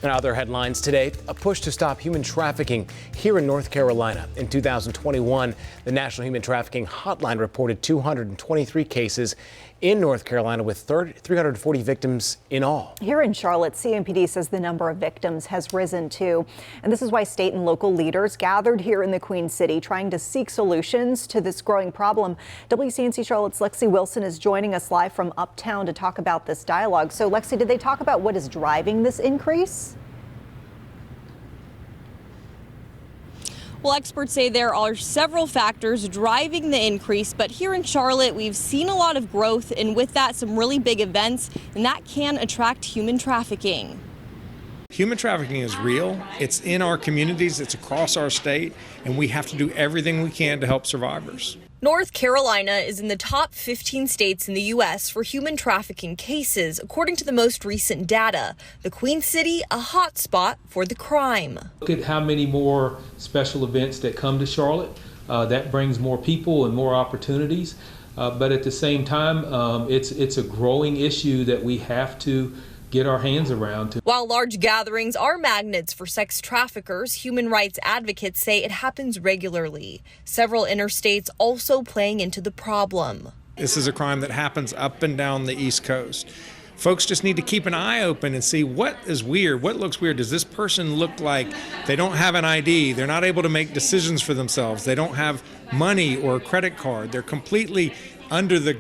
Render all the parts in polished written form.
And other headlines today, a push to stop human trafficking here in North Carolina. In 2021, the National Human Trafficking Hotline reported 223 cases in North Carolina with 340 victims in all. Here in Charlotte, CMPD says the number of victims has risen too. And this is why state and local leaders gathered here in the Queen City trying to seek solutions to this growing problem. WCNC Charlotte's Lexi Wilson is joining us live from Uptown to talk about this dialogue. So Lexi, did they talk about what is driving this increase? Well, experts say there are several factors driving the increase, but here in Charlotte, we've seen a lot of growth, and with that, some really big events, and that can attract human trafficking. Human trafficking is real. It's in our communities, it's across our state, and we have to do everything we can to help survivors. North Carolina is in the top 15 states in the U.S. for human trafficking cases, according to the most recent data. The Queen City, a hot spot for the crime. Look at how many more special events that come to Charlotte. That brings more people and more opportunities. But at the same time, it's a growing issue that we have to get our hands around. While large gatherings are magnets for sex traffickers, human rights advocates say it happens regularly. Several interstates also playing into the problem. This is a crime that happens up and down the East Coast. Folks just need to keep an eye open and see what is weird, what looks weird. Does this person look like they don't have an ID? They're not able to make decisions for themselves. They don't have money or a credit card. They're completely under the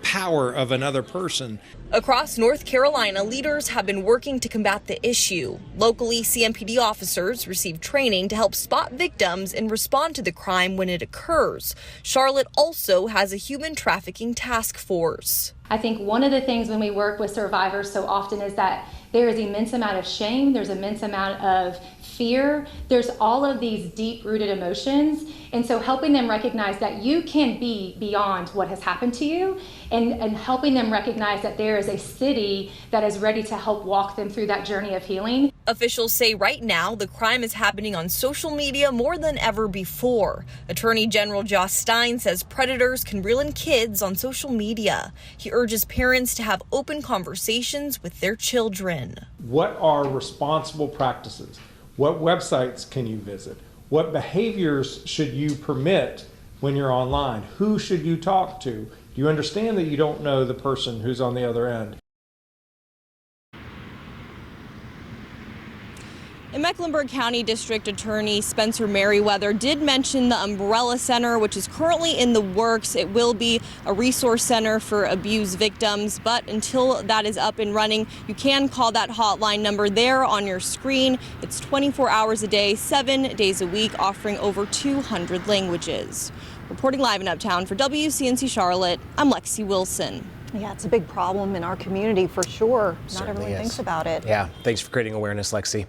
power of another person. Across North Carolina, leaders have been working to combat the issue. Locally, CMPD officers receive training to help spot victims and respond to the crime when it occurs. Charlotte also has a human trafficking task force. I think one of the things when we work with survivors so often is that there is immense amount of shame, there's immense amount of fear, there's all of these deep-rooted emotions, and so helping them recognize that you can be beyond what has happened to you, and helping them recognize that there is a city that is ready to help walk them through that journey of healing. Officials say right now the crime is happening on social media more than ever before. Attorney General Josh Stein says predators can reel in kids on social media. He urges parents to have open conversations with their children. What are responsible practices? What websites can you visit? What behaviors should you permit when you're online? Who should you talk to? Do you understand that you don't know the person who's on the other end? In Mecklenburg County District Attorney Spencer Merriweather did mention the Umbrella Center, which is currently in the works. It will be a resource center for abuse victims, but until that is up and running, you can call that hotline number there on your screen. It's 24 hours a day, 7 days a week, offering over 200 languages. Reporting live in Uptown for WCNC Charlotte, I'm Lexi Wilson. Yeah, it's a big problem in our community for sure. Not everyone is. thinks about it. Yeah, thanks for creating awareness, Lexi.